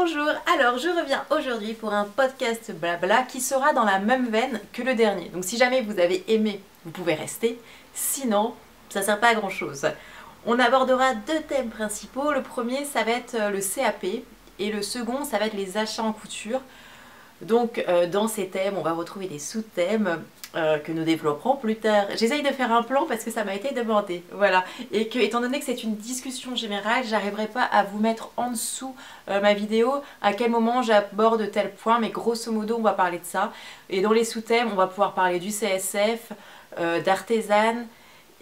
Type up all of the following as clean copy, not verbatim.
Bonjour, alors je reviens aujourd'hui pour un podcast blabla qui sera dans la même veine que le dernier. Donc si jamais vous avez aimé, vous pouvez rester, sinon ça ne sert pas à grand chose. On abordera deux thèmes principaux, le premier ça va être le CAP et le second ça va être les achats en couture. Donc dans ces thèmes, on va retrouver des sous-thèmes que nous développerons plus tard. J'essaye de faire un plan parce que ça m'a été demandé, voilà. Et que étant donné que c'est une discussion générale, j'arriverai pas à vous mettre en dessous ma vidéo à quel moment j'aborde tel point, mais grosso modo on va parler de ça. Et dans les sous-thèmes, on va pouvoir parler du CSF, d'artisan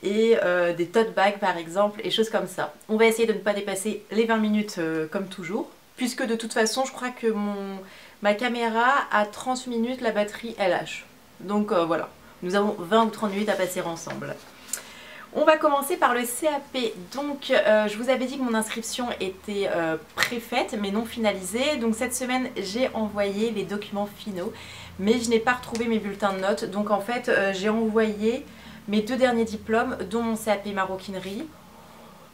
et des tote bags par exemple, et choses comme ça. On va essayer de ne pas dépasser les 20 minutes comme toujours, puisque de toute façon je crois que ma caméra à 30 minutes, la batterie elle lâche. Donc voilà, nous avons 20 ou 30 minutes à passer ensemble. On va commencer par le CAP. Donc je vous avais dit que mon inscription était préfaite mais non finalisée. Donc cette semaine j'ai envoyé les documents finaux, mais je n'ai pas retrouvé mes bulletins de notes. Donc en fait j'ai envoyé mes deux derniers diplômes, dont mon CAP maroquinerie.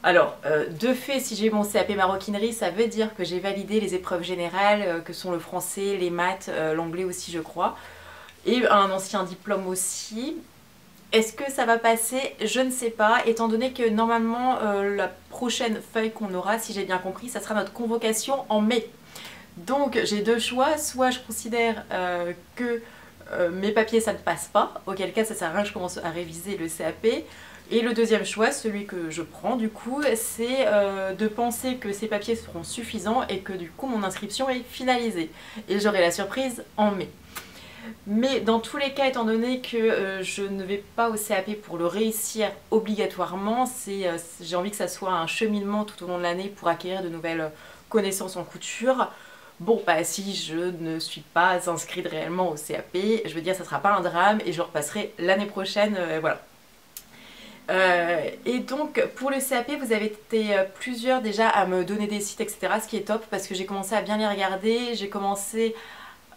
Alors, de fait, si j'ai mon CAP maroquinerie, ça veut dire que j'ai validé les épreuves générales, que sont le français, les maths, l'anglais aussi je crois, et un ancien diplôme aussi. Est-ce que ça va passer? Je ne sais pas, étant donné que normalement la prochaine feuille qu'on aura, si j'ai bien compris, ça sera notre convocation en mai. Donc j'ai deux choix, soit je considère que mes papiers ça ne passe pas, auquel cas ça sert à rien que je commence à réviser le CAP. Et le deuxième choix, celui que je prends du coup, c'est de penser que ces papiers seront suffisants et que du coup mon inscription est finalisée. Et j'aurai la surprise en mai. Mais dans tous les cas, étant donné que je ne vais pas au CAP pour le réussir obligatoirement, j'ai envie que ça soit un cheminement tout au long de l'année pour acquérir de nouvelles connaissances en couture. Bon, bah si je ne suis pas inscrite réellement au CAP, je veux dire ça sera pas un drame et je repasserai l'année prochaine, voilà. Et donc pour le CAP vous avez été plusieurs déjà à me donner des sites etc, ce qui est top parce que j'ai commencé à bien les regarder, j'ai commencé,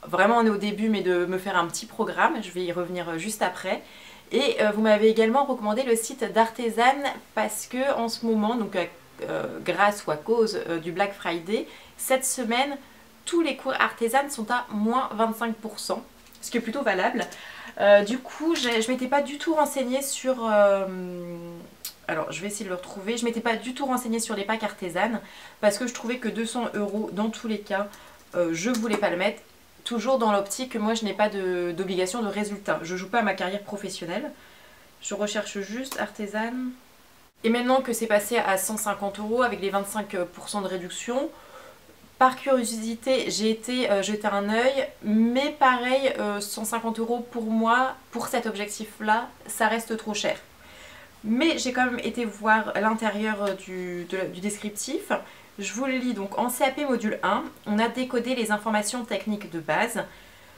vraiment on est au début mais de me faire un petit programme, je vais y revenir juste après. Et vous m'avez également recommandé le site d'Artisan parce que en ce moment, donc grâce ou à cause du Black Friday, cette semaine tous les cours Artisan sont à moins 25%, ce qui est plutôt valable. Du coup, je m'étais pas du tout renseignée sur... alors, je vais essayer de le retrouver. Je m'étais pas du tout renseignée sur les packs Artisan parce que je trouvais que 200 € dans tous les cas, je voulais pas le mettre. Toujours dans l'optique que moi, je n'ai pas d'obligation de résultat. Je joue pas à ma carrière professionnelle. Je recherche juste Artisan. Et maintenant que c'est passé à 150 € avec les 25% de réduction... Par curiosité, j'ai été jeter un œil, mais pareil, 150 € pour moi, pour cet objectif-là, ça reste trop cher. Mais j'ai quand même été voir l'intérieur du descriptif. Je vous le lis donc en CAP module 1, on a décodé les informations techniques de base.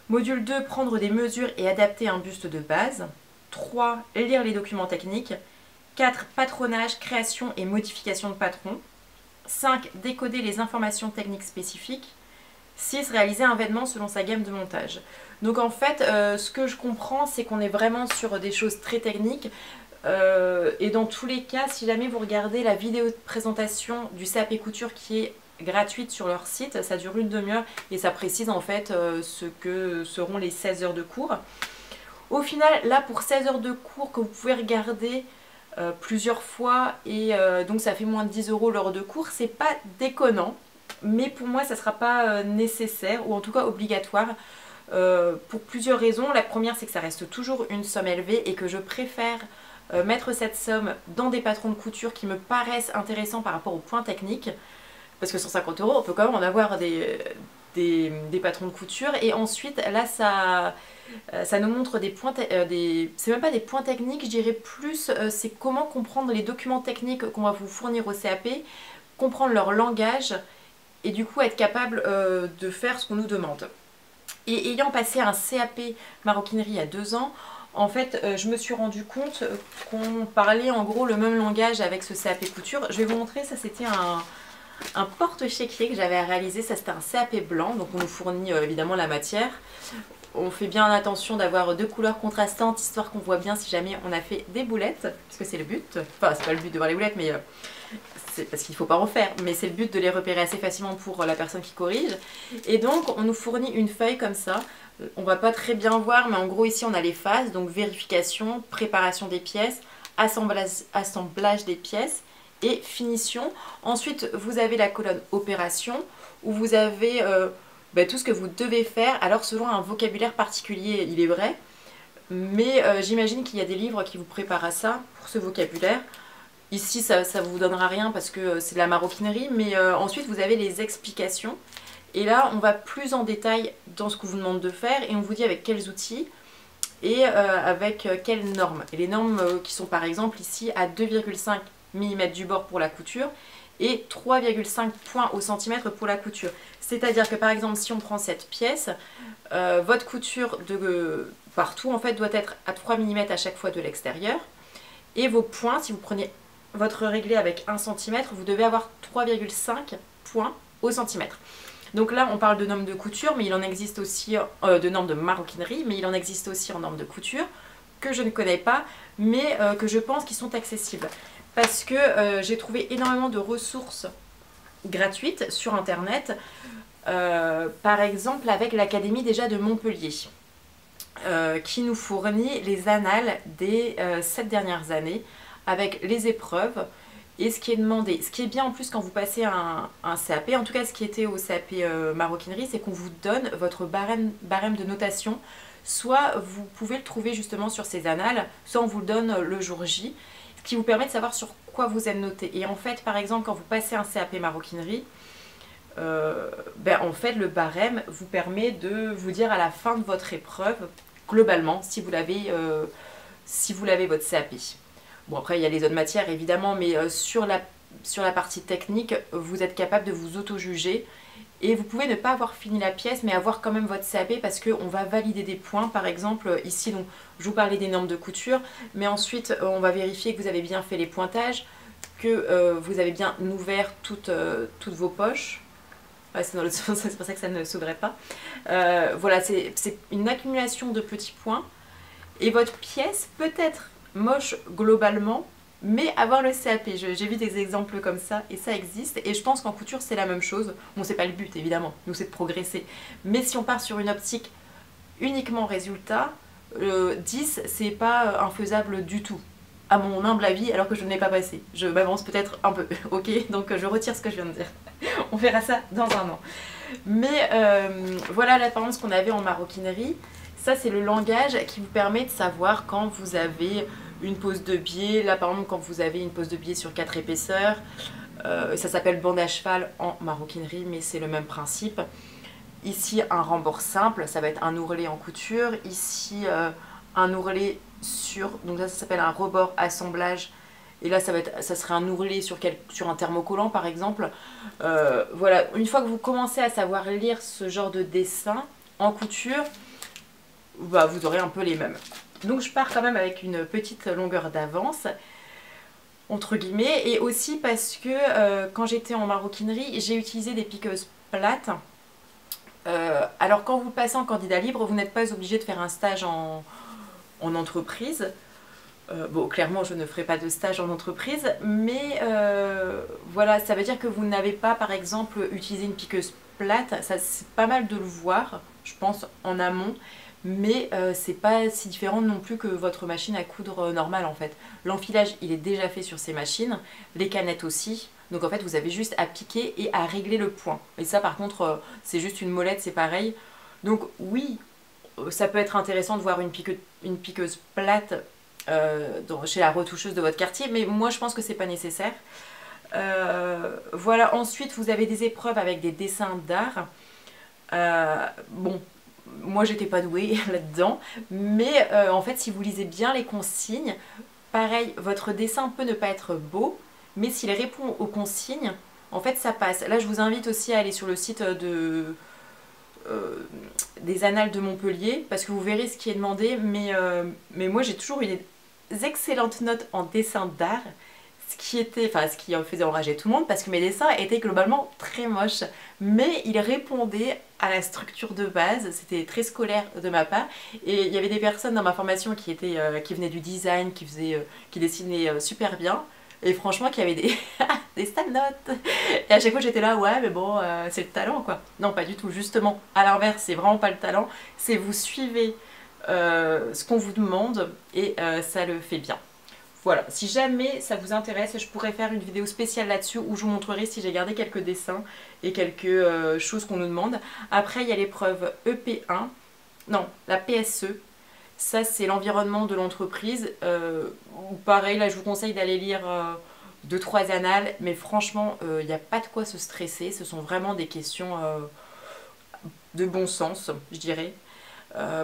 Module 2, prendre des mesures et adapter un buste de base. 3, lire les documents techniques. 4, patronage, création et modification de patron. 5. Décoder les informations techniques spécifiques. 6. Réaliser un vêtement selon sa gamme de montage. Donc en fait, ce que je comprends, c'est qu'on est vraiment sur des choses très techniques. Et dans tous les cas, si jamais vous regardez la vidéo de présentation du CAP couture qui est gratuite sur leur site, ça dure une demi-heure et ça précise en fait ce que seront les 16 heures de cours. Au final, là pour 16 heures de cours que vous pouvez regarder plusieurs fois et donc ça fait moins de 10 € l'heure de cours, c'est pas déconnant, mais pour moi ça sera pas nécessaire ou en tout cas obligatoire pour plusieurs raisons. La première c'est que ça reste toujours une somme élevée et que je préfère mettre cette somme dans des patrons de couture qui me paraissent intéressants par rapport aux points techniques, parce que 150 € on peut quand même en avoir des patrons de couture. Et ensuite là ça nous montre des points, c'est même pas des points techniques, je dirais plus c'est comment comprendre les documents techniques qu'on va vous fournir au CAP, comprendre leur langage et du coup être capable de faire ce qu'on nous demande. Et ayant passé un CAP maroquinerie il y a 2 ans, en fait je me suis rendu compte qu'on parlait en gros le même langage avec ce CAP couture. Je vais vous montrer, ça c'était un porte-chéquier que j'avais réalisé, ça c'était un CAP blanc, donc on nous fournit évidemment la matière. on fait bien attention d'avoir 2 couleurs contrastantes, histoire qu'on voit bien si jamais on a fait des boulettes, parce que c'est le but. Enfin, c'est pas le but de voir les boulettes, mais c'est parce qu'il ne faut pas refaire. Mais c'est le but de les repérer assez facilement pour la personne qui corrige. Et donc, on nous fournit une feuille comme ça. On va pas très bien voir, mais en gros, ici, on a les phases. Donc, vérification, préparation des pièces, assemblage des pièces et finition. Ensuite, vous avez la colonne opération, où vous avez tout ce que vous devez faire. Alors, selon un vocabulaire particulier, il est vrai. Mais j'imagine qu'il y a des livres qui vous préparent à ça, pour ce vocabulaire. Ici, ça ne vous donnera rien parce que c'est de la maroquinerie, mais ensuite, vous avez les explications. Et là, on va plus en détail dans ce qu'on vous demande de faire et on vous dit avec quels outils et avec quelles normes. Et les normes qui sont par exemple ici à 2,5 mm du bord pour la couture et 3,5 points au centimètre pour la couture. C'est-à-dire que par exemple, si on prend cette pièce, votre couture de partout en fait doit être à 3 mm à chaque fois de l'extérieur. Et vos points, si vous prenez votre réglé avec 1 cm, vous devez avoir 3,5 points au centimètre. Donc là, on parle de normes de couture, mais il en existe aussi de normes de maroquinerie, mais il en existe aussi en normes de couture, que je ne connais pas, mais que je pense qu'ils sont accessibles. Parce que j'ai trouvé énormément de ressources gratuites sur Internet, par exemple avec l'Académie déjà de Montpellier, qui nous fournit les annales des 7 dernières années, avec les épreuves, et ce qui est demandé. Ce qui est bien en plus quand vous passez un CAP, en tout cas ce qui était au CAP maroquinerie, c'est qu'on vous donne votre barème de notation. Soit vous pouvez le trouver justement sur ces annales, soit on vous le donne le jour J, ce qui vous permet de savoir sur quoi vous êtes noté. Et en fait, par exemple, quand vous passez un CAP maroquinerie, en fait, le barème vous permet de vous dire à la fin de votre épreuve, globalement, si vous l'avez votre CAP. Bon, après, il y a les autres matières, évidemment, mais sur la partie technique, vous êtes capable de vous auto-juger. Et vous pouvez ne pas avoir fini la pièce, mais avoir quand même votre CAP parce qu'on va valider des points. Par exemple, ici, donc, je vous parlais des normes de couture, mais ensuite, on va vérifier que vous avez bien fait les pointages, que vous avez bien ouvert toutes vos poches. Ouais, c'est dans l'autre sens, c'est pour ça que ça ne s'ouvrait pas. Voilà, c'est une accumulation de petits points. Et votre pièce peut être moche globalement, mais avoir le CAP. J'ai vu des exemples comme ça et ça existe. Et je pense qu'en couture, c'est la même chose. Bon, c'est pas le but, évidemment. Nous, c'est de progresser. Mais si on part sur une optique uniquement résultat, 10, c'est pas infaisable du tout. À mon humble avis, alors que je ne l'ai pas passé. Je m'avance peut-être un peu, ok? Donc je retire ce que je viens de dire. On verra ça dans un an. Mais voilà la tendance qu'on avait en maroquinerie. Ça, c'est le langage qui vous permet de savoir quand vous avez une pose de biais. Là, par exemple, quand vous avez une pose de biais sur 4 épaisseurs. Ça s'appelle bande à cheval en maroquinerie, mais c'est le même principe. Ici, un rembord simple, ça va être un ourlet en couture. Ici, un ourlet sur... Donc là, ça s'appelle un rebord assemblage. Et là, ça serait un ourlet sur un thermocollant, par exemple. Voilà, une fois que vous commencez à savoir lire ce genre de dessin en couture, bah, vous aurez un peu les mêmes. Donc je pars quand même avec une petite longueur d'avance, entre guillemets, et aussi parce que quand j'étais en maroquinerie, j'ai utilisé des piqueuses plates. Alors quand vous passez en candidat libre, vous n'êtes pas obligé de faire un stage en entreprise. Bon, clairement, je ne ferai pas de stage en entreprise, mais voilà, ça veut dire que vous n'avez pas, par exemple, utilisé une piqueuse plate. Ça, c'est pas mal de le voir, je pense, en amont. Mais c'est pas si différent non plus que votre machine à coudre normale en fait. L'enfilage il est déjà fait sur ces machines, les canettes aussi. Donc en fait vous avez juste à piquer et à régler le point. Et ça par contre c'est juste une molette, c'est pareil. Donc oui, ça peut être intéressant de voir une piqueuse plate chez la retoucheuse de votre quartier, mais moi je pense que c'est pas nécessaire. Voilà, ensuite vous avez des épreuves avec des dessins d'art. Bon, moi j'étais pas douée là-dedans, mais en fait si vous lisez bien les consignes, pareil, votre dessin peut ne pas être beau, mais s'il répond aux consignes, en fait ça passe. Là je vous invite aussi à aller sur le site des Annales de Montpellier, parce que vous verrez ce qui est demandé, mais moi j'ai toujours eu des excellentes notes en dessin d'art. ce qui faisait enrager tout le monde parce que mes dessins étaient globalement très moches. Mais ils répondaient à la structure de base, c'était très scolaire de ma part. Et il y avait des personnes dans ma formation qui venaient du design, qui dessinaient super bien. Et franchement, qui avaient des sales notes. Et à chaque fois, j'étais là, ouais, mais bon, c'est le talent, quoi. Non, pas du tout, justement. À l'inverse, c'est vraiment pas le talent. C'est vous suivez ce qu'on vous demande et ça le fait bien. Voilà, si jamais ça vous intéresse, je pourrais faire une vidéo spéciale là-dessus où je vous montrerai si j'ai gardé quelques dessins et quelques choses qu'on nous demande. Après, il y a l'épreuve EP1, non, la PSE. Ça, c'est l'environnement de l'entreprise. Pareil, là, je vous conseille d'aller lire 2-3 annales, mais franchement, il n'y a pas de quoi se stresser. Ce sont vraiment des questions de bon sens, je dirais.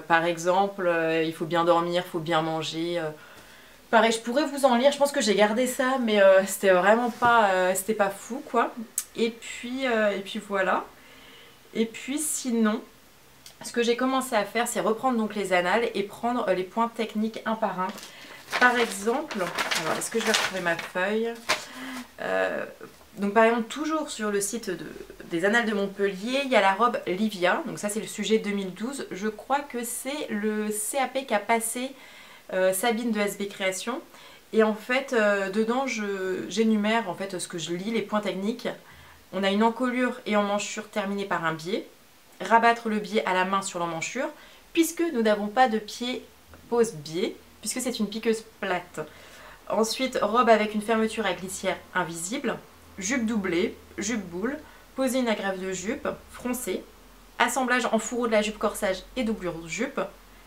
Par exemple, il faut bien dormir, il faut bien manger. Pareil, je pourrais vous en lire, je pense que j'ai gardé ça, mais c'était vraiment pas, c'était pas fou, quoi. Et puis voilà. Et puis sinon, ce que j'ai commencé à faire, c'est reprendre donc les annales et prendre les points techniques un par un. Par exemple, alors est-ce que je vais retrouver ma feuille donc par exemple, toujours sur le site des Annales de Montpellier, il y a la robe Livia. Donc ça, c'est le sujet 2012. Je crois que c'est le CAP qu'a passé Sabine de SB Création. Et en fait, dedans, j'énumère en fait ce que je lis, les points techniques. On a une encolure et emmanchure terminée par un biais. Rabattre le biais à la main sur l'emmanchure, puisque nous n'avons pas de pied pose biais, puisque c'est une piqueuse plate. Ensuite, robe avec une fermeture à glissière invisible. Jupe doublée, jupe boule, poser une agrafe de jupe, froncer, assemblage en fourreau de la jupe corsage et doublure jupe,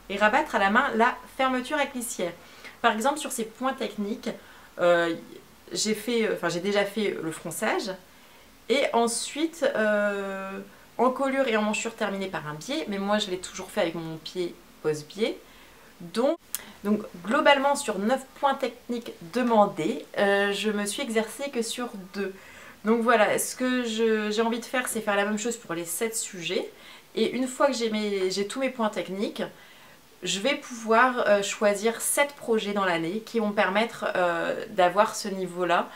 et rabattre à la main la fermeture à glissière. Par exemple, sur ces points techniques, j'ai déjà fait le fronçage, et ensuite, encolure et emmanchure terminée par un biais, mais moi je l'ai toujours fait avec mon pied pose-biais. Donc globalement sur 9 points techniques demandés, je me suis exercée que sur 2. Donc voilà, ce que j'ai envie de faire, c'est faire la même chose pour les 7 sujets. Et une fois que j'ai tous mes points techniques, je vais pouvoir choisir 7 projets dans l'année qui vont me permettre d'avoir ce niveau-là.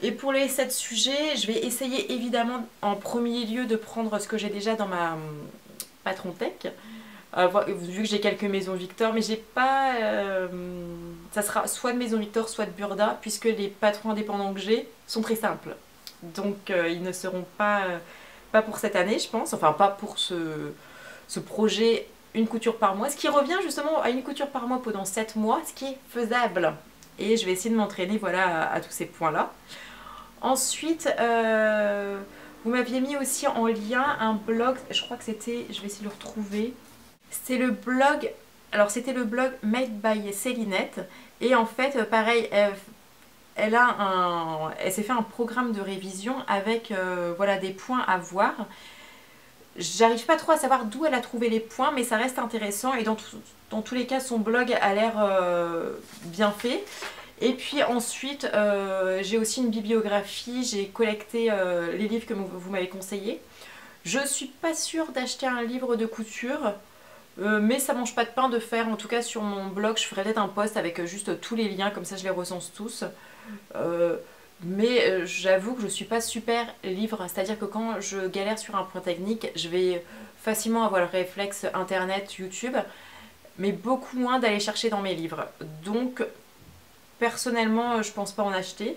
Et pour les 7 sujets, je vais essayer évidemment en premier lieu de prendre ce que j'ai déjà dans ma Patron Tech. Vu que j'ai quelques maisons Victor, mais j'ai pas... ça sera soit de maison Victor, soit de Burda, puisque les patrons indépendants que j'ai sont très simples. Donc ils ne seront pas pour cette année, je pense. Enfin, pas pour ce projet une couture par mois. Ce qui revient justement à une couture par mois pendant 7 mois, ce qui est faisable. Et je vais essayer de m'entraîner voilà, à tous ces points-là. Ensuite, vous m'aviez mis aussi en lien un blog, je crois que c'était, je vais essayer de le retrouver. C'est le blog, alors c'était le blog Made by Célinette. Et en fait, pareil, elle s'est fait un programme de révision avec voilà, des points à voir. J'arrive pas trop à savoir d'où elle a trouvé les points, mais ça reste intéressant. Et dans tous les cas, son blog a l'air bien fait. Et puis ensuite, j'ai aussi une bibliographie, j'ai collecté les livres que vous m'avez conseillés. Je suis pas sûre d'acheter un livre de couture, mais ça mange pas de pain de faire, en tout cas sur mon blog, je ferai peut-être un post avec juste tous les liens, comme ça je les recense tous. Mais j'avoue que je suis pas super livre, c'est-à-dire que quand je galère sur un point technique, je vais facilement avoir le réflexe internet, YouTube, mais beaucoup moins d'aller chercher dans mes livres. Donc personnellement, je pense pas en acheter.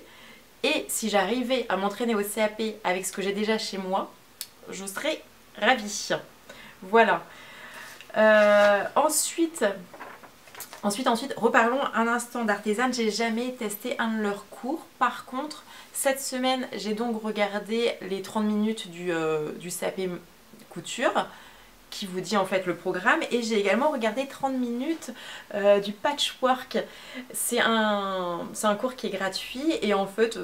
Et si j'arrivais à m'entraîner au CAP avec ce que j'ai déjà chez moi, je serais ravie. Voilà. Ensuite, reparlons un instant d'artisanat. J'ai jamais testé un de leurs cours. Par contre, cette semaine, j'ai donc regardé les 30 minutes du CAP couture, qui vous dit en fait le programme, et j'ai également regardé 30 minutes du patchwork. C'est un cours qui est gratuit, et en fait,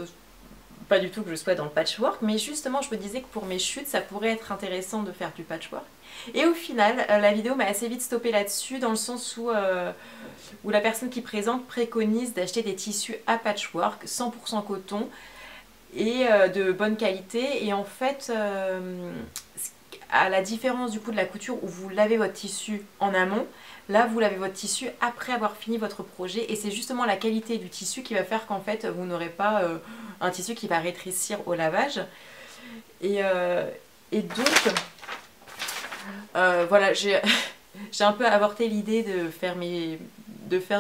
pas du tout que je sois dans le patchwork, mais justement je me disais que pour mes chutes, ça pourrait être intéressant de faire du patchwork. Et au final, la vidéo m'a assez vite stoppée là-dessus, dans le sens où la personne qui présente préconise d'acheter des tissus à patchwork, 100% coton, et de bonne qualité. Et en fait, à la différence du coup de la couture où vous lavez votre tissu en amont, là vous lavez votre tissu après avoir fini votre projet et c'est justement la qualité du tissu qui va faire qu'en fait vous n'aurez pas un tissu qui va rétrécir au lavage. Et donc voilà, j'ai un peu avorté l'idée de faire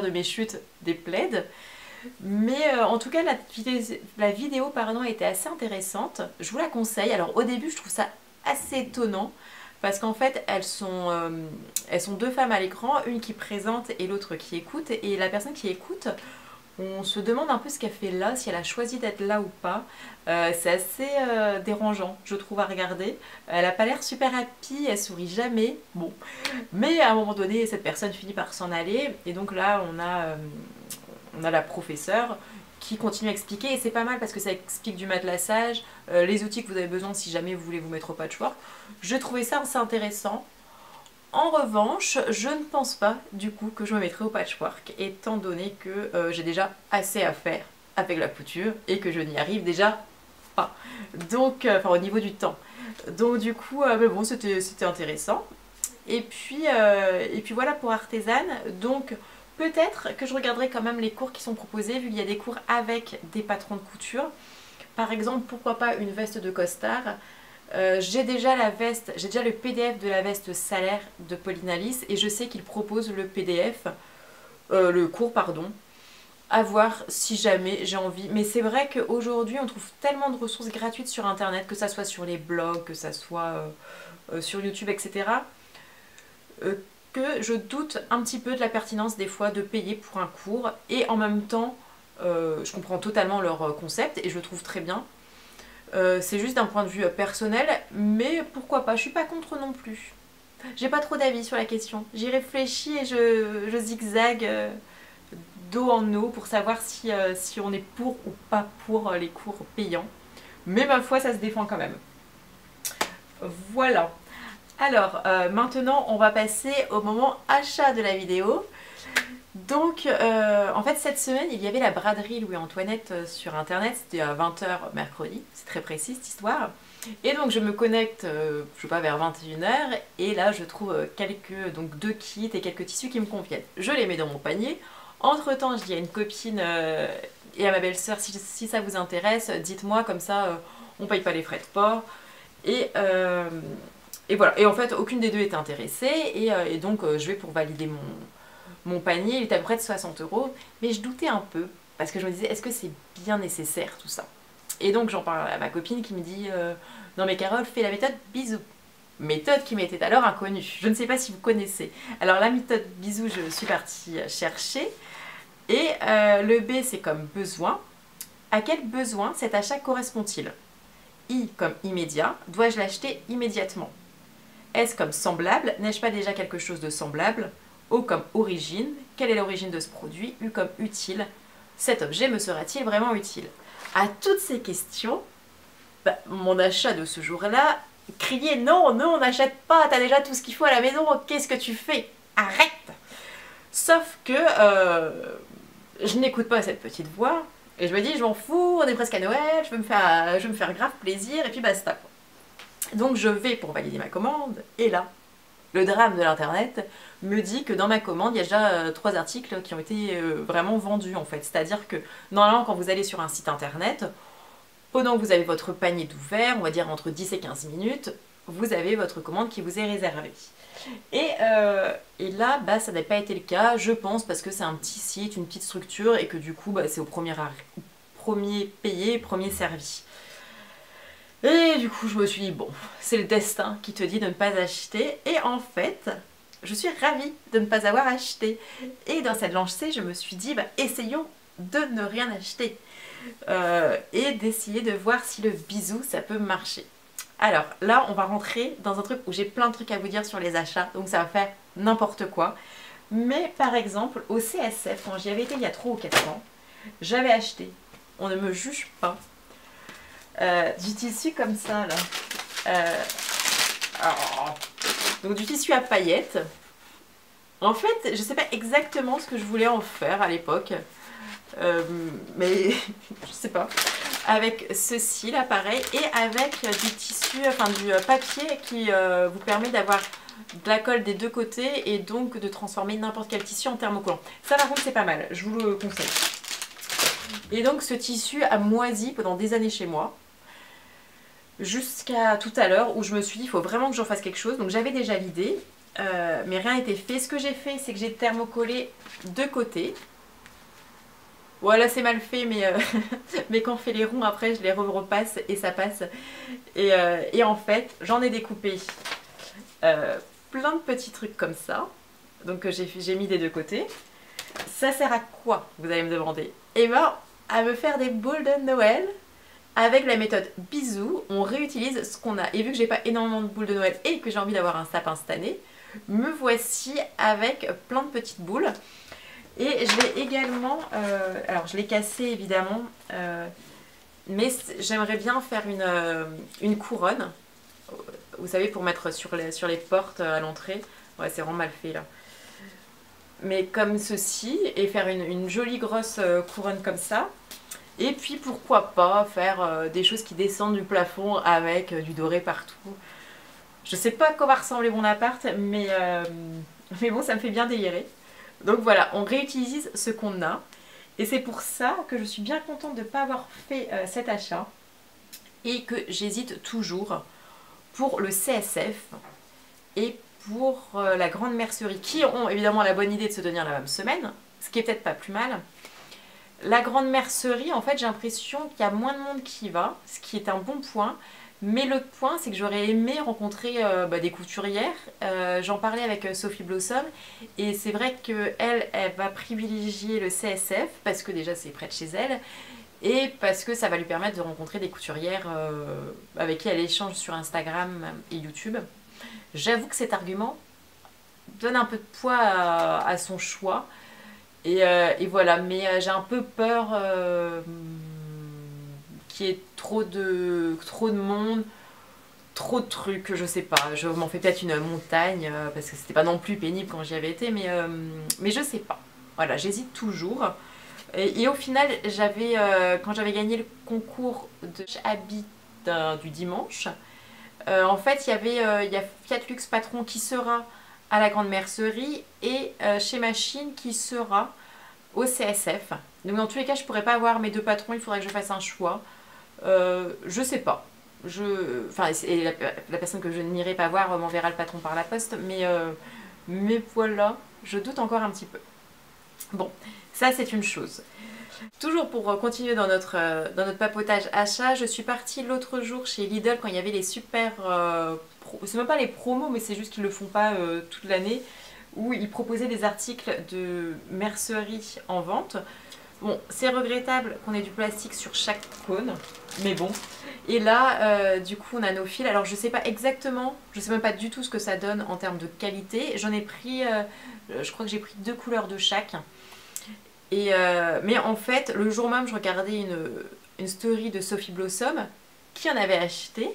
de mes chutes des plaids. Mais en tout cas, la vidéo pardon, était assez intéressante. Je vous la conseille. Alors au début, je trouve ça assez étonnant. Parce qu'en fait, elles sont deux femmes à l'écran. Une qui présente et l'autre qui écoute. Et la personne qui écoute, on se demande un peu ce qu'elle fait là, si elle a choisi d'être là ou pas. C'est assez dérangeant, je trouve, à regarder. Elle a pas l'air super happy, elle sourit jamais. Bon. Mais à un moment donné, cette personne finit par s'en aller. Et donc là, on a la professeure qui continue à expliquer et c'est pas mal parce que ça explique du matelassage, les outils que vous avez besoin si jamais vous voulez vous mettre au patchwork. Je trouvais ça assez intéressant. En revanche, je ne pense pas du coup que je me mettrai au patchwork étant donné que j'ai déjà assez à faire avec la couture et que je n'y arrive déjà pas. Donc, enfin au niveau du temps. Donc du coup, mais bon, c'était intéressant. Et puis voilà pour artisane. Donc peut-être que je regarderai quand même les cours qui sont proposés, vu qu'il y a des cours avec des patrons de couture. Par exemple, pourquoi pas une veste de costard. J'ai déjà le PDF de la veste salaire de Pauline Alice et je sais qu'il propose le PDF, le cours pardon, à voir si jamais j'ai envie. Mais c'est vrai qu'aujourd'hui on trouve tellement de ressources gratuites sur internet, que ça soit sur les blogs, que ça soit sur YouTube, etc. Que je doute un petit peu de la pertinence des fois de payer pour un cours et en même temps je comprends totalement leur concept et je le trouve très bien. C'est juste d'un point de vue personnel, mais pourquoi pas, je suis pas contre non plus. J'ai pas trop d'avis sur la question. J'y réfléchis et je zigzague d'eau en eau pour savoir si on est pour ou pas pour les cours payants. Mais ma foi, ça se défend quand même. Voilà. Alors, maintenant, on va passer au moment achat de la vidéo. Donc, en fait, cette semaine, il y avait la braderie Louis-Antoinette sur Internet. C'était à 20 h mercredi. C'est très précis, cette histoire. Et donc, je me connecte, je sais pas, vers 21 h. Et là, je trouve donc 2 kits et quelques tissus qui me conviennent. Je les mets dans mon panier. Entre-temps, je dis à une copine et à ma belle-sœur, si ça vous intéresse, dites-moi, comme ça, on paye pas les frais de port. Et voilà, et en fait aucune des deux était intéressée et donc je vais pour valider mon panier, il était à peu près de 60 €, mais je doutais un peu parce que je me disais est-ce que c'est bien nécessaire tout ça? Et donc j'en parle à ma copine qui me dit non mais Carole, fais la méthode bisous. Méthode qui m'était alors inconnue, je ne sais pas si vous connaissez. Alors la méthode bisous, je suis partie chercher et le B c'est comme besoin. À quel besoin cet achat correspond-il? I comme immédiat, dois-je l'acheter immédiatement? S comme semblable, n'ai-je pas déjà quelque chose de semblable? O comme origine, quelle est l'origine de ce produit? U comme utile, cet objet me sera-t-il vraiment utile? À toutes ces questions, mon achat de ce jour-là criait non, non, on n'achète pas, t'as déjà tout ce qu'il faut à la maison, qu'est-ce que tu fais? Arrête! Sauf que je n'écoute pas cette petite voix et je me dis je m'en fous, on est presque à Noël, je veux me faire grave plaisir et puis basta. Donc je vais pour valider ma commande et là, le drame de l'internet me dit que dans ma commande il y a déjà 3 articles qui ont été vraiment vendus en fait. C'est-à-dire que normalement quand vous allez sur un site internet, pendant que vous avez votre panier d'ouvert, on va dire entre 10 et 15 minutes, vous avez votre commande qui vous est réservée. Et là, ça n'a pas été le cas, je pense, parce que c'est un petit site, une petite structure et que du coup c'est au premier payé, premier servi. Et du coup, je me suis dit, bon, c'est le destin qui te dit de ne pas acheter. Et en fait, je suis ravie de ne pas avoir acheté. Et dans cette lancée, je me suis dit, essayons de ne rien acheter. Et d'essayer de voir si le bisou, ça peut marcher. Alors là, on va rentrer dans un truc où j'ai plein de trucs à vous dire sur les achats. Donc ça va faire n'importe quoi. Mais par exemple, au CSF, quand j'y avais été il y a 3 ou 4 ans, j'avais acheté, on ne me juge pas, du tissu comme ça là. Donc du tissu à paillettes. En fait, je sais pas exactement ce que je voulais en faire à l'époque. Mais je sais pas. avec ceci là pareil et avec du tissu, enfin du papier qui vous permet d'avoir de la colle des deux côtés et donc de transformer n'importe quel tissu en thermocollant. Ça par contre c'est pas mal, je vous le conseille. Et donc ce tissu a moisi pendant des années chez moi. Jusqu'à tout à l'heure où je me suis dit il faut vraiment que j'en fasse quelque chose. Donc j'avais déjà l'idée, mais rien n'était fait. Ce que j'ai fait c'est que j'ai thermocollé deux côtés. Voilà c'est mal fait mais, mais quand on fait les ronds après je les repasse et ça passe. Et en fait j'en ai découpé plein de petits trucs comme ça. Donc j'ai mis des deux côtés. Ça sert à quoi vous allez me demander? Eh ben à me faire des boules de Noël. Avec la méthode bisous, on réutilise ce qu'on a. Et vu que j'ai pas énormément de boules de Noël et que j'ai envie d'avoir un sapin cette année, me voici avec plein de petites boules. Et je vais également, alors je l'ai cassé évidemment, mais j'aimerais bien faire une couronne. Vous savez, pour mettre sur les portes à l'entrée. Ouais, c'est vraiment mal fait là. Mais comme ceci, et faire une jolie grosse couronne comme ça. Et puis pourquoi pas faire des choses qui descendent du plafond avec du doré partout. Je sais pas à quoi va ressembler mon appart, mais bon, ça me fait bien délirer. Donc voilà, on réutilise ce qu'on a. Et c'est pour ça que je suis bien contente de ne pas avoir fait cet achat. Et que j'hésite toujours pour le CSF et pour la grande mercerie. Qui ont évidemment la bonne idée de se tenir la même semaine, ce qui est peut-être pas plus mal. La grande mercerie, en fait, j'ai l'impression qu'il y a moins de monde qui y va, ce qui est un bon point. Mais l'autre point, c'est que j'aurais aimé rencontrer des couturières. J'en parlais avec Sophie Blossom. Et c'est vrai qu'elle, elle va privilégier le CSF, parce que déjà, c'est près de chez elle. Et parce que ça va lui permettre de rencontrer des couturières avec qui elle échange sur Instagram et YouTube. J'avoue que cet argument donne un peu de poids à son choix. Et voilà, mais j'ai un peu peur qu'il y ait trop de monde, trop de trucs, je sais pas. Je m'en fais peut-être une montagne, parce que c'était pas non plus pénible quand j'y avais été, mais je sais pas. Voilà, j'hésite toujours. Et au final, quand j'avais gagné le concours de habit du dimanche, en fait, il y a Fiat Luxe Patron qui sera à la grande mercerie et chez Machine qui sera au CSF. Donc dans tous les cas je pourrais pas avoir mes deux patrons, il faudrait que je fasse un choix. Je sais pas. Enfin, la personne que je n'irai pas voir m'enverra le patron par la poste, mais voilà, je doute encore un petit peu. Bon, ça c'est une chose. Toujours pour continuer dans notre papotage achat, je suis partie l'autre jour chez Lidl quand il y avait les super... c'est même pas les promos, mais c'est juste qu'ils le font pas toute l'année, où ils proposaient des articles de mercerie en vente. Bon, c'est regrettable qu'on ait du plastique sur chaque cône, mais bon. Et là, du coup, on a nos fils. Alors, je sais pas exactement, je sais même pas du tout ce que ça donne en termes de qualité. J'en ai pris, je crois que j'ai pris 2 couleurs de chaque. Mais en fait, le jour même, je regardais une story de Sophie Blossom qui en avait acheté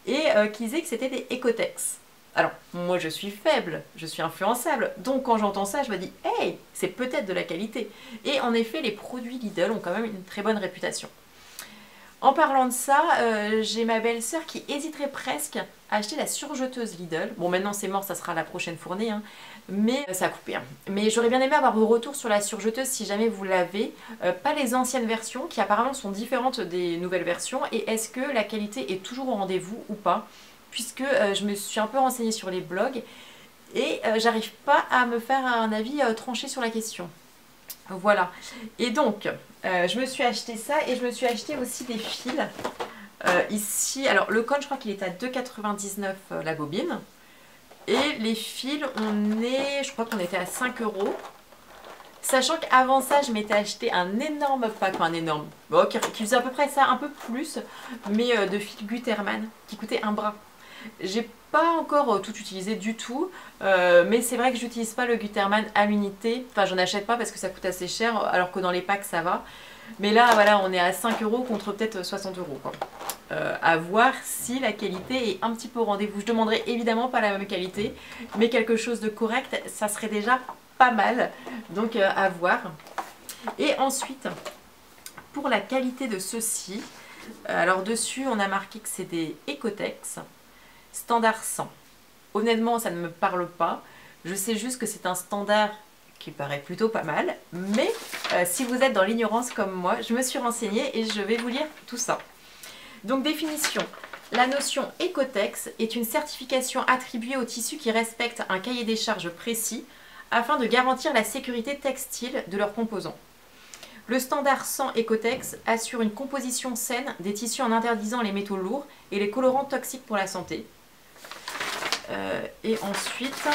et qui disait que c'était des Ecotex. Alors, moi je suis faible, je suis influençable, donc quand j'entends ça, je me dis « Hey, c'est peut-être de la qualité !» Et en effet, les produits Lidl ont quand même une très bonne réputation. En parlant de ça, j'ai ma belle-sœur qui hésiterait presque à acheter la surjeteuse Lidl. Bon, maintenant c'est mort, ça sera la prochaine fournée, hein. Mais ça a coupé. Hein. Mais j'aurais bien aimé avoir vos retours sur la surjeteuse si jamais vous l'avez. Pas les anciennes versions qui apparemment sont différentes des nouvelles versions. Et est-ce que la qualité est toujours au rendez-vous ou pas? Puisque je me suis un peu renseignée sur les blogs et j'arrive pas à me faire un avis tranché sur la question. Voilà. Et donc, je me suis acheté ça et je me suis acheté aussi des fils. Ici, alors le cône, je crois qu'il est à 2,99 € la bobine. Et les fils, je crois qu'on était à 5 €. Sachant qu'avant ça, je m'étais acheté un énorme pack, enfin un énorme, bon, qui faisait à peu près ça, un peu plus, mais de fils Gutermann, qui coûtait un bras. J'ai pas encore tout utilisé du tout, mais c'est vrai que j'utilise pas le Gutermann à l'unité. Enfin, j'en achète pas parce que ça coûte assez cher, alors que dans les packs ça va. Mais là, voilà, on est à 5 € contre peut-être 60 € quoi. À voir si la qualité est un petit peu au rendez-vous. Je demanderai évidemment pas la même qualité, mais quelque chose de correct, ça serait déjà pas mal. Donc à voir. Et ensuite, pour la qualité de ceux-ci, alors dessus on a marqué que c'est des Ecotex standard 100. Honnêtement ça ne me parle pas, je sais juste que c'est un standard qui paraît plutôt pas mal, mais si vous êtes dans l'ignorance comme moi, je me suis renseignée et je vais vous lire tout ça. Donc définition. La notion Ecotex est une certification attribuée aux tissus qui respectent un cahier des charges précis afin de garantir la sécurité textile de leurs composants. Le standard 100 Ecotex assure une composition saine des tissus en interdisant les métaux lourds et les colorants toxiques pour la santé. Et ensuite,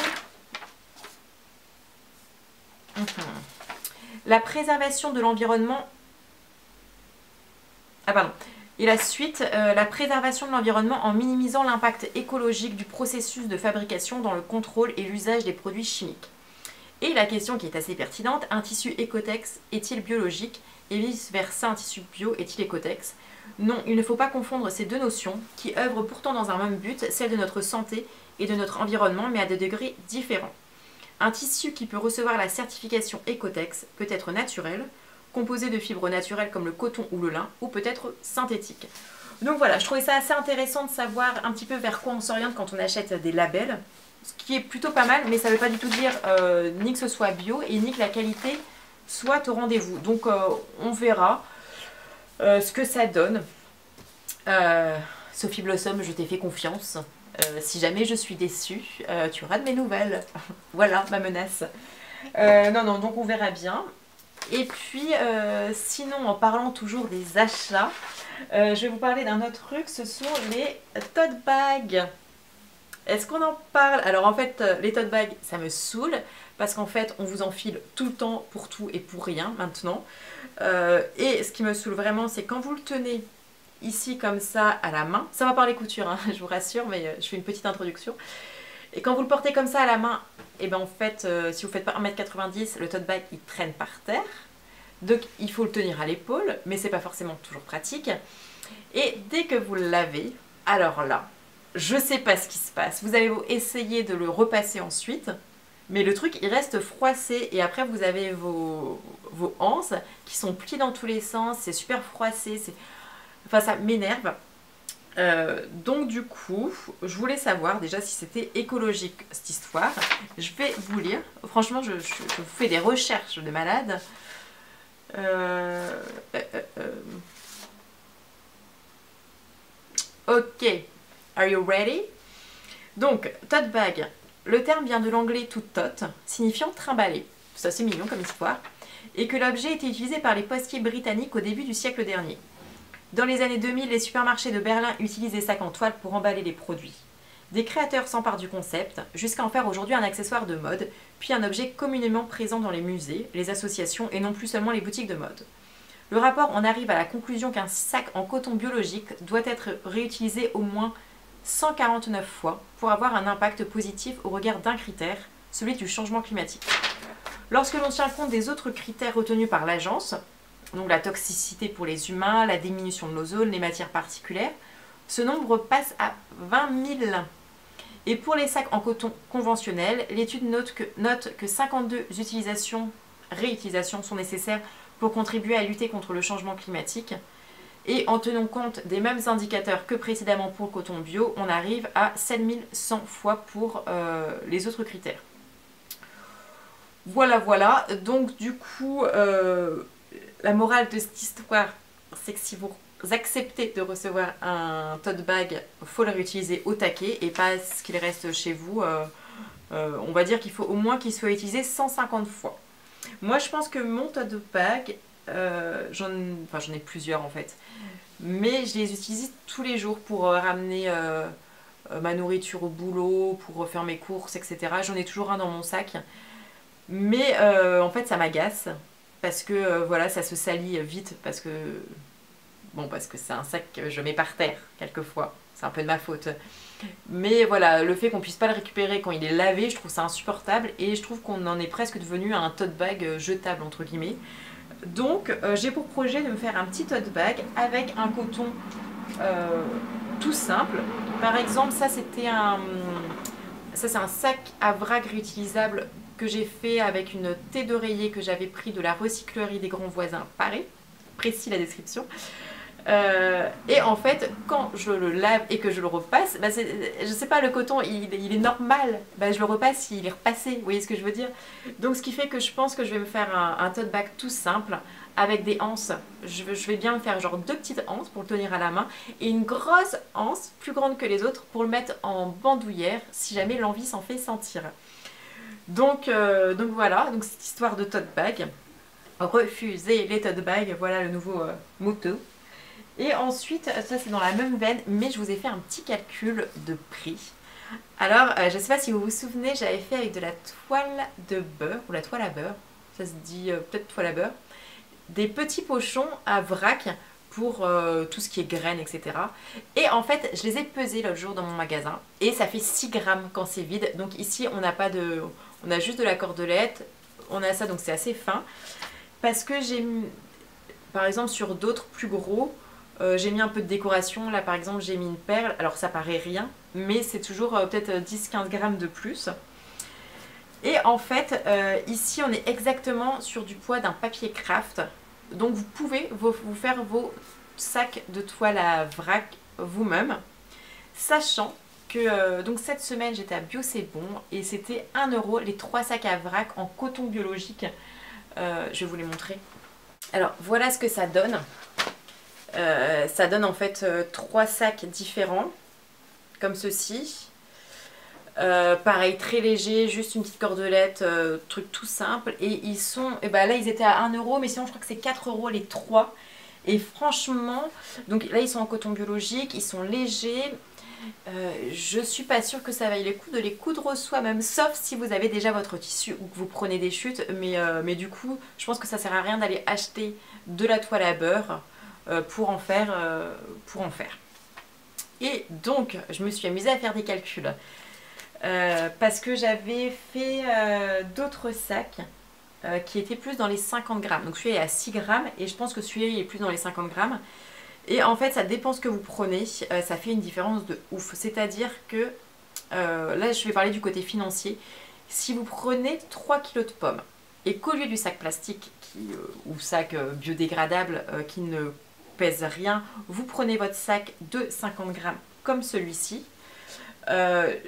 la préservation de l'environnement. Ah pardon. Et la suite, la préservation de l'environnement en minimisant l'impact écologique du processus de fabrication dans le contrôle et l'usage des produits chimiques. Et la question qui est assez pertinente, un tissu Ecotex est-il biologique et vice-versa, un tissu bio est-il Ecotex? Non, il ne faut pas confondre ces deux notions qui œuvrent pourtant dans un même but, celle de notre santé et de notre environnement, mais à des degrés différents. Un tissu qui peut recevoir la certification Ecotex peut être naturel, composé de fibres naturelles comme le coton ou le lin, ou peut-être synthétique. Donc voilà, je trouvais ça assez intéressant de savoir un petit peu vers quoi on s'oriente quand on achète des labels, ce qui est plutôt pas mal, mais ça ne veut pas du tout dire ni que ce soit bio et ni que la qualité soit au rendez-vous. Donc on verra ce que ça donne. Sophie Blossom, je t'ai fait confiance. Si jamais je suis déçue, tu auras de mes nouvelles. Voilà ma menace. Non, donc on verra bien. Et puis, sinon, en parlant toujours des achats, je vais vous parler d'un autre truc, ce sont les tote bags. Est-ce qu'on en parle? Alors en fait, les tote bags, ça me saoule, parce qu'en fait, on vous enfile tout le temps pour tout et pour rien maintenant. Et ce qui me saoule vraiment, c'est quand vous le tenez ici comme ça à la main, ça va par les coutures, hein, je vous rassure, mais je fais une petite introduction. Et quand vous le portez comme ça à la main, et ben en fait, si vous ne faites pas 1m90, le tote bag il traîne par terre. Donc il faut le tenir à l'épaule, mais c'est pas forcément toujours pratique. Et dès que vous le lavez, alors là, je sais pas ce qui se passe. Vous allez essayer de le repasser ensuite, mais le truc il reste froissé. Et après vous avez vos anses qui sont pliées dans tous les sens, c'est super froissé. Enfin ça m'énerve. Donc du coup, je voulais savoir déjà si c'était écologique cette histoire. Je vais vous lire. Franchement, je fais des recherches de malade. Ok, are you ready? Donc, tote bag. Le terme vient de l'anglais to tote, signifiant trimballer. C'est assez mignon comme histoire. Et que l'objet était utilisé par les postiers britanniques au début du siècle dernier. Dans les années 2000, les supermarchés de Berlin utilisent des sacs en toile pour emballer les produits. Des créateurs s'emparent du concept, jusqu'à en faire aujourd'hui un accessoire de mode, puis un objet communément présent dans les musées, les associations et non plus seulement les boutiques de mode. Le rapport en arrive à la conclusion qu'un sac en coton biologique doit être réutilisé au moins 149 fois pour avoir un impact positif au regard d'un critère, celui du changement climatique. Lorsque l'on tient compte des autres critères retenus par l'agence, donc la toxicité pour les humains, la diminution de l'ozone, les matières particulières, ce nombre passe à 20 000. Et pour les sacs en coton conventionnels, l'étude note que 52 réutilisations sont nécessaires pour contribuer à lutter contre le changement climatique. Et en tenant compte des mêmes indicateurs que précédemment pour le coton bio, on arrive à 7100 fois pour les autres critères. Voilà. Donc du coup... la morale de cette histoire, c'est que si vous acceptez de recevoir un tote bag, il faut le réutiliser au taquet et pas ce qu'il reste chez vous. On va dire qu'il faut au moins qu'il soit utilisé 150 fois. Moi, je pense que mon tote bag, j'en ai plusieurs en fait, mais je les utilise tous les jours pour ramener ma nourriture au boulot, pour faire mes courses, etc. J'en ai toujours un dans mon sac, mais en fait, ça m'agace. Parce que voilà, ça se salit vite, parce que c'est un sac que je mets par terre quelquefois, c'est un peu de ma faute. Mais voilà, le fait qu'on puisse pas le récupérer quand il est lavé, je trouve ça insupportable et je trouve qu'on en est presque devenu un tote bag jetable entre guillemets. Donc j'ai pour projet de me faire un petit tote bag avec un coton tout simple. Par exemple, ça c'est un sac à vrac réutilisable que j'ai fait avec une thé d'oreiller que j'avais pris de la recyclerie des grands voisins Paris. précis la description. Et en fait, quand je le lave et que je le repasse, bah je sais pas, le coton il est normal, bah je le repasse, il est repassé, vous voyez ce que je veux dire? Donc ce qui fait que je pense que je vais me faire un tote bag tout simple avec des anses. Je vais bien me faire genre 2 petites anses pour le tenir à la main et une grosse anse plus grande que les autres pour le mettre en bandoulière si jamais l'envie s'en fait sentir. Donc voilà, donc cette histoire de tote bag. Refuser les tote bags, voilà le nouveau motto. Et ensuite, ça c'est dans la même veine, mais je vous ai fait un petit calcul de prix. Alors, je ne sais pas si vous vous souvenez, j'avais fait avec de la toile de beurre, ou la toile à beurre, ça se dit peut-être toile à beurre, des petits pochons à vrac pour tout ce qui est graines, etc. Et en fait, je les ai pesés l'autre jour dans mon magasin, et ça fait 6 grammes quand c'est vide. Donc ici, on n'a pas de... on a juste de la cordelette, on a ça, donc c'est assez fin. Parce que j'ai mis, par exemple sur d'autres plus gros, j'ai mis un peu de décoration. Là par exemple j'ai mis une perle, alors ça paraît rien, mais c'est toujours peut-être 10-15 grammes de plus. Et en fait ici on est exactement sur du poids d'un papier craft. Donc vous pouvez vous faire vos sacs de toile à vrac vous-même. Sachant que donc cette semaine j'étais à Bio C'est Bon et c'était 1 € les 3 sacs à vrac en coton biologique. Je vais vous les montrer. Alors voilà ce que ça donne. Ça donne en fait 3 sacs différents, comme ceci. Pareil, très léger, juste une petite cordelette, truc tout simple. Et ils sont, et bah là ils étaient à 1 €, mais sinon je crois que c'est 4 € les 3. Et franchement, donc là ils sont en coton biologique, ils sont légers. Je suis pas sûre que ça vaille le coup de les coudre soi-même, sauf si vous avez déjà votre tissu ou que vous prenez des chutes, mais du coup je pense que ça sert à rien d'aller acheter de la toile à beurre pour en faire. Et donc je me suis amusée à faire des calculs parce que j'avais fait d'autres sacs qui étaient plus dans les 50 grammes, donc celui-là est à 6 grammes et je pense que celui-là il est plus dans les 50 grammes. Et en fait, ça dépend ce que vous prenez, ça fait une différence de ouf. C'est-à-dire que, là je vais parler du côté financier, si vous prenez 3 kg de pommes et qu'au lieu du sac plastique ou sac biodégradable qui ne pèse rien, vous prenez votre sac de 50 grammes comme celui-ci,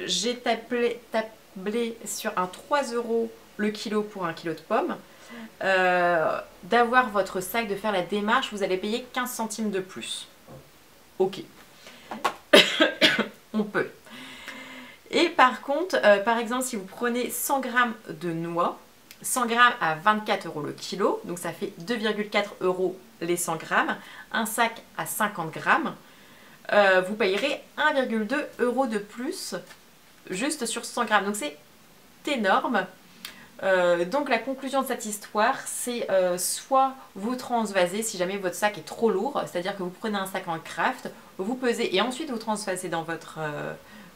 j'ai tablé sur un 3 € le kilo pour 1 kg de pommes. D'avoir votre sac, de faire la démarche, vous allez payer 15 centimes de plus. Ok. On peut. Et par contre, par exemple, si vous prenez 100 grammes de noix, 100 grammes à 24 € le kilo, donc ça fait 2,4 € les 100 grammes, un sac à 50 grammes, vous payerez 1,2 € de plus juste sur 100 grammes. Donc c'est énorme. Donc la conclusion de cette histoire, c'est soit vous transvasez si jamais votre sac est trop lourd, c'est-à-dire que vous prenez un sac en craft, vous pesez et ensuite vous transvasez dans votre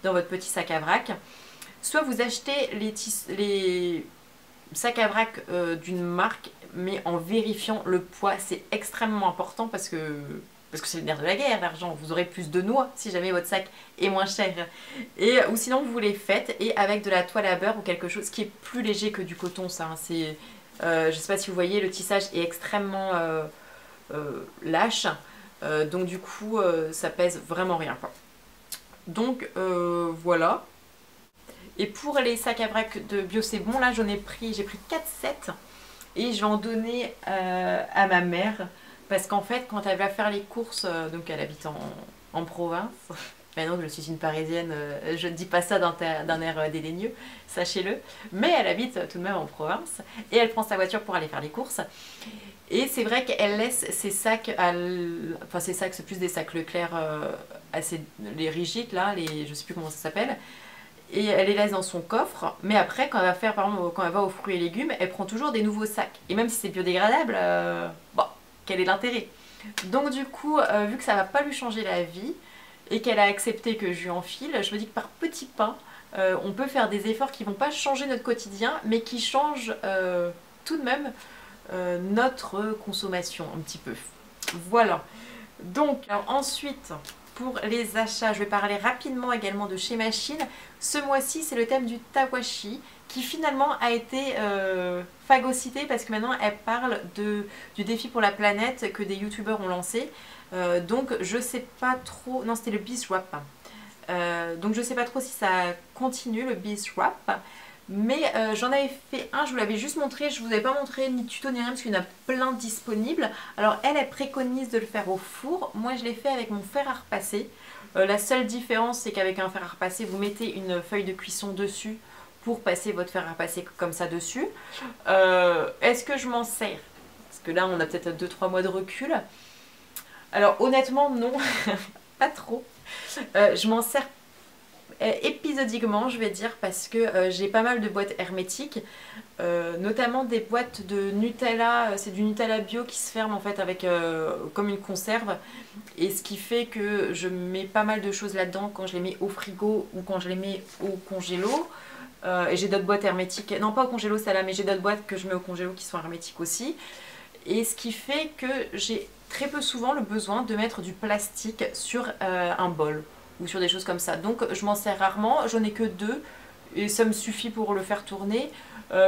petit sac à vrac, soit vous achetez les sacs à vrac d'une marque, mais en vérifiant le poids. C'est extrêmement important parce que c'est le nerf de la guerre, l'argent. Vous aurez plus de noix si jamais votre sac est moins cher. Ou sinon vous les faites et avec de la toile à beurre ou quelque chose qui est plus léger que du coton. Ça, hein. Je ne sais pas si vous voyez, le tissage est extrêmement lâche. Donc du coup ça pèse vraiment rien, quoi. Donc voilà. Et pour les sacs à vrac de Bio C'est Bon, là j'ai pris 4 sets et je vais en donner à ma mère. Parce qu'en fait, quand elle va faire les courses, donc elle habite en province, maintenant que je suis une parisienne, je ne dis pas ça d'un air dédaigneux, sachez-le, mais elle habite tout de même en province, et elle prend sa voiture pour aller faire les courses. Et c'est vrai qu'elle laisse ses sacs, enfin ses sacs, c'est plus des sacs Leclerc, les rigides là, je ne sais plus comment ça s'appelle, et elle les laisse dans son coffre, mais après quand elle va faire, par exemple, quand elle va aux fruits et légumes, elle prend toujours des nouveaux sacs. Et même si c'est biodégradable, bon, quel est l'intérêt? Donc du coup, vu que ça va pas lui changer la vie et qu'elle a accepté que je lui enfile, je me dis que par petits pas, on peut faire des efforts qui vont pas changer notre quotidien, mais qui changent tout de même notre consommation un petit peu. Voilà. Donc alors ensuite, pour les achats, je vais parler rapidement également de chez Machine. Ce mois-ci, c'est le thème du Tawashi qui finalement a été phagocyté parce que maintenant elle parle du défi pour la planète que des youtubeurs ont lancé. Donc je sais pas trop... Non, c'était le Beeswap. Donc je sais pas trop si ça continue, le Beeswap. Mais j'en avais fait un, je vous l'avais juste montré, je vous avais pas montré ni tuto ni rien parce qu'il y en a plein disponibles. Alors elle préconise de le faire au four, moi je l'ai fait avec mon fer à repasser. La seule différence c'est qu'avec un fer à repasser, vous mettez une feuille de cuisson dessus pour passer votre fer à repasser comme ça dessus. Est-ce que je m'en sers? Parce que là on a peut-être 2-3 mois de recul. Alors honnêtement non, pas trop. Je m'en sers épisodiquement je vais dire parce que j'ai pas mal de boîtes hermétiques, notamment des boîtes de Nutella, c'est du Nutella bio qui se ferme en fait avec comme une conserve, et ce qui fait que je mets pas mal de choses là-dedans quand je les mets au frigo ou quand je les mets au congélo. Et j'ai d'autres boîtes hermétiques, non pas au congélo ça là, mais j'ai d'autres boîtes que je mets au congélo qui sont hermétiques aussi, et ce qui fait que j'ai très peu souvent le besoin de mettre du plastique sur un bol ou sur des choses comme ça. Donc je m'en sers rarement, j'en ai que 2 et ça me suffit pour le faire tourner.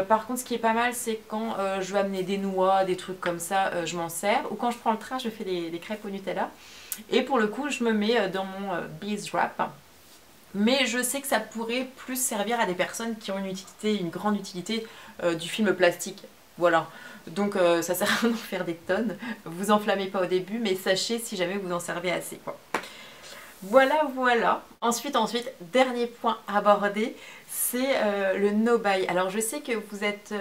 Par contre ce qui est pas mal c'est quand je veux amener des noix, des trucs comme ça, je m'en sers. Ou quand je prends le train je fais des crêpes au Nutella. Et pour le coup je me mets dans mon Beeswap. Mais je sais que ça pourrait plus servir à des personnes qui ont une utilité, une grande utilité du film plastique. Voilà. Donc ça sert à rien d'en faire des tonnes. Vous enflammez pas au début, mais sachez si jamais vous en servez assez quoi. Voilà. Ensuite, dernier point abordé, c'est le no-buy. Alors je sais que vous êtes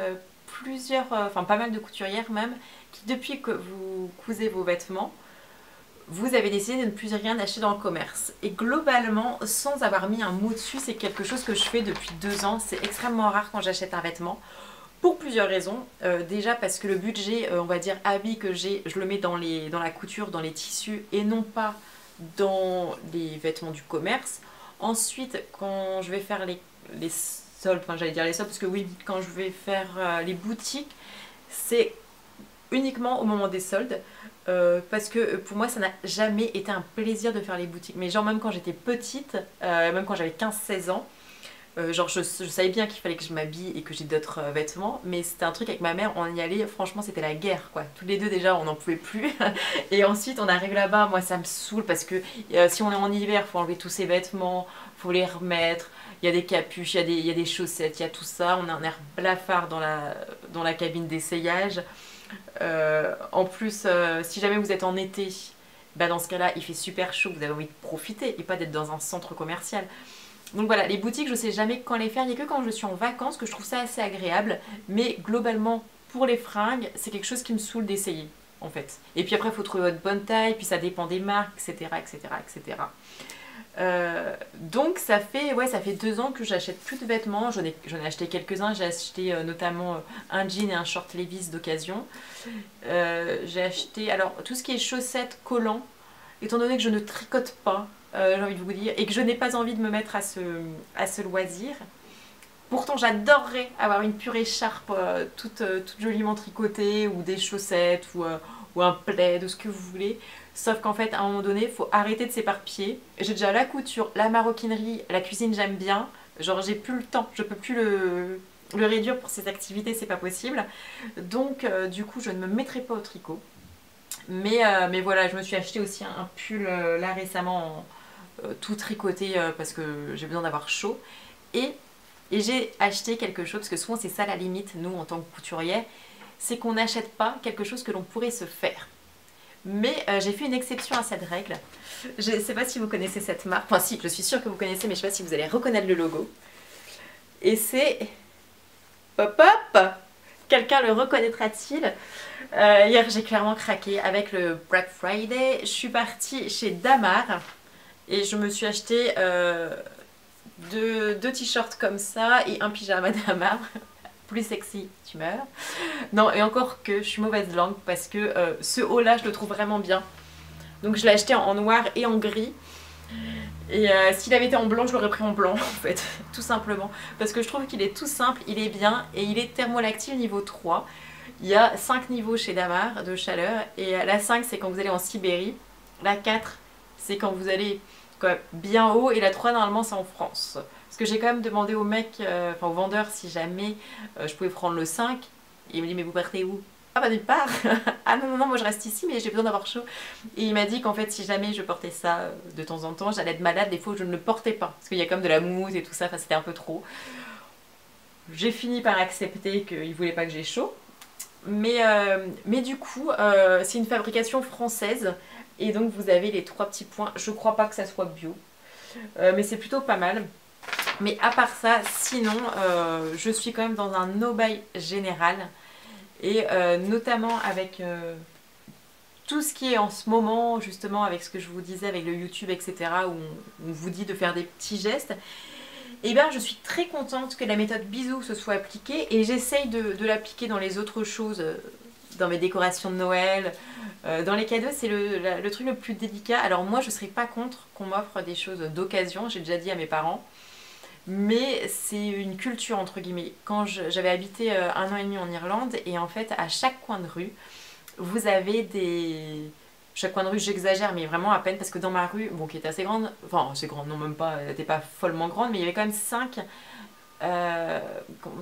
plusieurs, enfin pas mal de couturières même, qui depuis que vous cousez vos vêtements, vous avez décidé de ne plus rien acheter dans le commerce. Et globalement, sans avoir mis un mot dessus, c'est quelque chose que je fais depuis 2 ans. C'est extrêmement rare quand j'achète un vêtement. Pour plusieurs raisons. Déjà parce que le budget, on va dire habit que j'ai, je le mets dans la couture, dans les tissus et non pas dans les vêtements du commerce. Ensuite, quand je vais faire les soldes, enfin j'allais dire les soldes parce que oui, quand je vais faire les boutiques, c'est uniquement au moment des soldes. Parce que pour moi ça n'a jamais été un plaisir de faire les boutiques. Mais genre même quand j'étais petite, même quand j'avais 15-16 ans, genre je savais bien qu'il fallait que je m'habille et que j'ai d'autres vêtements, mais c'était un truc avec ma mère, on y allait, franchement c'était la guerre quoi. Tous les deux déjà on n'en pouvait plus. Et ensuite on arrive là-bas, moi ça me saoule parce que si on est en hiver, faut enlever tous ses vêtements, faut les remettre, il y a des capuches, il y a des chaussettes, il y a tout ça, on a un air blafard dans la cabine d'essayage. En plus si jamais vous êtes en été, bah dans ce cas là il fait super chaud, vous avez envie de profiter et pas d'être dans un centre commercial. Donc voilà, les boutiques je sais jamais quand les faire, il n'y a que quand je suis en vacances que je trouve ça assez agréable, mais globalement pour les fringues c'est quelque chose qui me saoule d'essayer en fait. Et puis après il faut trouver votre bonne taille, puis ça dépend des marques, etc. Donc ça fait 2 ans que j'achète plus de vêtements, j'en ai acheté quelques-uns, j'ai acheté notamment un jean et un short Levi's d'occasion. J'ai acheté, alors tout ce qui est chaussettes, collants, étant donné que je ne tricote pas, j'ai envie de vous dire, et que je n'ai pas envie de me mettre à ce loisir. Pourtant j'adorerais avoir une pure écharpe toute joliment tricotée, ou des chaussettes, ou un plaid, ou ce que vous voulez. Sauf qu'en fait à un moment donné il faut arrêter de s'éparpiller. J'ai déjà la couture, la maroquinerie, la cuisine j'aime bien, genre j'ai plus le temps, je peux plus le réduire pour ces activités, c'est pas possible. Donc du coup je ne me mettrai pas au tricot. Mais voilà, je me suis acheté aussi un pull là récemment tout tricoté parce que j'ai besoin d'avoir chaud. Et j'ai acheté quelque chose, parce que souvent c'est ça la limite, nous en tant que couturière, c'est qu'on n'achète pas quelque chose que l'on pourrait se faire. Mais j'ai fait une exception à cette règle. Je ne sais pas si vous connaissez cette marque, enfin si, je suis sûre que vous connaissez, mais je ne sais pas si vous allez reconnaître le logo. Et c'est... Hop hop! Quelqu'un le reconnaîtra-t-il? Hier j'ai clairement craqué avec le Black Friday. Je suis partie chez Damar et je me suis acheté 2 t-shirts comme ça et un pyjama Damar. Plus sexy, tu meurs. Non, et encore que je suis mauvaise langue parce que ce haut là je le trouve vraiment bien. Donc je l'ai acheté en noir et en gris. Et s'il avait été en blanc, je l'aurais pris en blanc en fait, tout simplement. Parce que je trouve qu'il est tout simple, il est bien et il est thermolactile niveau 3. Il y a 5 niveaux chez Damar de chaleur et la 5 c'est quand vous allez en Sibérie. La 4 c'est quand vous allez quoi, bien haut, et la 3 normalement c'est en France. Parce que j'ai quand même demandé au mec, enfin au vendeur, si jamais je pouvais prendre le 5, et il me dit mais vous partez où? Ah bah nulle part. Ah non non non, moi je reste ici mais j'ai besoin d'avoir chaud. Et il m'a dit qu'en fait si jamais je portais ça de temps en temps, j'allais être malade, des fois où je ne le portais pas. Parce qu'il y a comme de la mousse et tout ça, enfin c'était un peu trop. J'ai fini par accepter qu'il voulait pas que j'ai chaud. Mais du coup, c'est une fabrication française. Et donc vous avez les 3 petits points. Je crois pas que ça soit bio. Mais c'est plutôt pas mal. Mais à part ça, sinon, je suis quand même dans un no-buy général. Et notamment avec tout ce qui est en ce moment, justement, avec ce que je vous disais, avec le YouTube, etc., où on vous dit de faire des petits gestes. Et bien, je suis très contente que la méthode bisou se soit appliquée. Et j'essaye de l'appliquer dans les autres choses, dans mes décorations de Noël, dans les cadeaux. C'est le truc le plus délicat. Alors moi, je ne serais pas contre qu'on m'offre des choses d'occasion. J'ai déjà dit à mes parents. Mais c'est une culture entre guillemets. Quand j'avais habité 1 an et demi en Irlande, et en fait à chaque coin de rue, vous avez des... Chaque coin de rue, j'exagère, mais vraiment à peine, parce que dans ma rue, bon, qui était assez grande, enfin assez grande, non même pas, elle n'était pas follement grande, mais il y avait quand même 5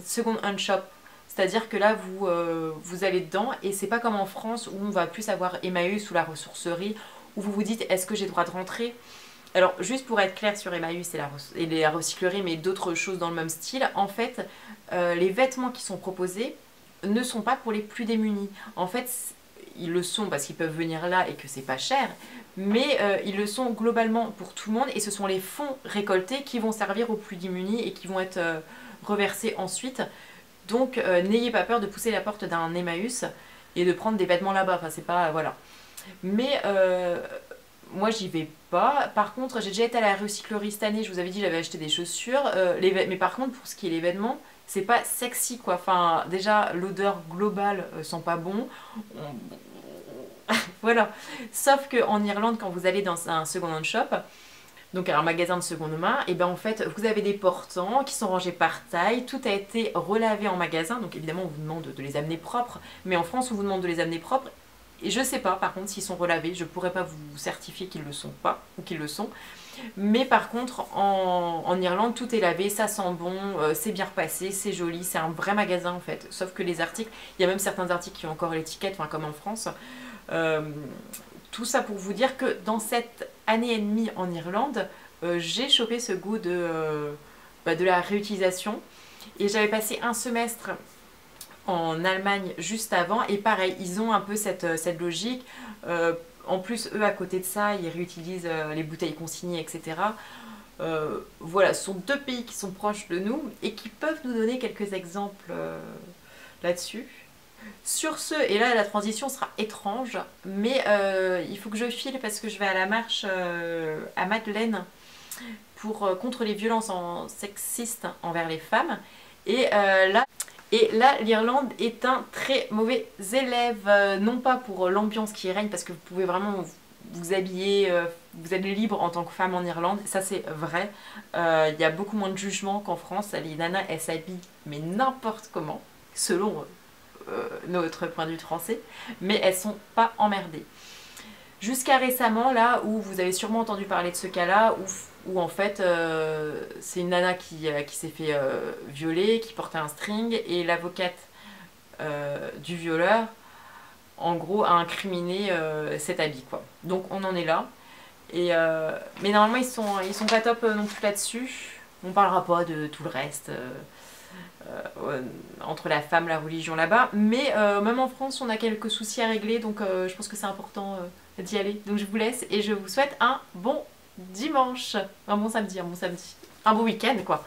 second hand shop. C'est-à-dire que là, vous allez dedans, et c'est pas comme en France où on va plus avoir Emmaüs ou la ressourcerie, où vous vous dites est-ce que j'ai le droit de rentrer? Alors, juste pour être clair sur Emmaüs et la recyclerie, mais d'autres choses dans le même style, en fait, les vêtements qui sont proposés ne sont pas pour les plus démunis. En fait, ils le sont parce qu'ils peuvent venir là et que c'est pas cher, mais ils le sont globalement pour tout le monde, et ce sont les fonds récoltés qui vont servir aux plus démunis et qui vont être reversés ensuite. Donc, n'ayez pas peur de pousser la porte d'un Emmaüs et de prendre des vêtements là-bas. Enfin, c'est pas... voilà. Mais... moi j'y vais pas. Par contre j'ai déjà été à la recyclerie cette année. Je vous avais dit j'avais acheté des chaussures, mais par contre pour ce qui est l'événement, c'est pas sexy quoi. Enfin déjà l'odeur globale sent pas bon. Voilà. Sauf qu'en Irlande, quand vous allez dans un second hand shop, donc un magasin de seconde main, et ben en fait vous avez des portants qui sont rangés par taille. Tout a été relavé en magasin. Donc évidemment on vous demande de les amener propres, mais en France on vous demande de les amener propres. Et je sais pas par contre s'ils sont relavés, je pourrais pas vous certifier qu'ils le sont pas ou qu'ils le sont. Mais par contre en Irlande tout est lavé, ça sent bon, c'est bien repassé, c'est joli, c'est un vrai magasin en fait. Sauf que les articles, il y a même certains articles qui ont encore l'étiquette, enfin comme en France. Tout ça pour vous dire que dans cette année et demie en Irlande, j'ai chopé ce goût de la réutilisation. Et j'avais passé un semestre en Allemagne juste avant, et pareil, ils ont un peu cette logique. En plus, eux, à côté de ça, ils réutilisent les bouteilles consignées, etc. Voilà, ce sont 2 pays qui sont proches de nous et qui peuvent nous donner quelques exemples là-dessus. Sur ce, et là la transition sera étrange, mais il faut que je file parce que je vais à la marche à Madeleine pour, contre les violences sexistes envers les femmes. Et là, l'Irlande est un très mauvais élève, non pas pour l'ambiance qui règne, parce que vous pouvez vraiment vous habiller, vous êtes libre en tant que femme en Irlande, ça c'est vrai. Il y a beaucoup moins de jugement qu'en France, les nanas elles s'habillent mais n'importe comment, selon notre point de vue français, mais elles sont pas emmerdées. Jusqu'à récemment, là où vous avez sûrement entendu parler de ce cas-là, où en fait c'est une nana qui s'est fait violer, qui portait un string, et l'avocate du violeur, en gros, a incriminé cet habit, quoi. Donc on en est là. Mais normalement ils sont pas top non plus là-dessus. On parlera pas de tout le reste. Entre la femme, la religion là-bas, mais même en France on a quelques soucis à régler, donc je pense que c'est important d'y aller. Donc je vous laisse et je vous souhaite un bon dimanche, un bon samedi, un bon week-end quoi.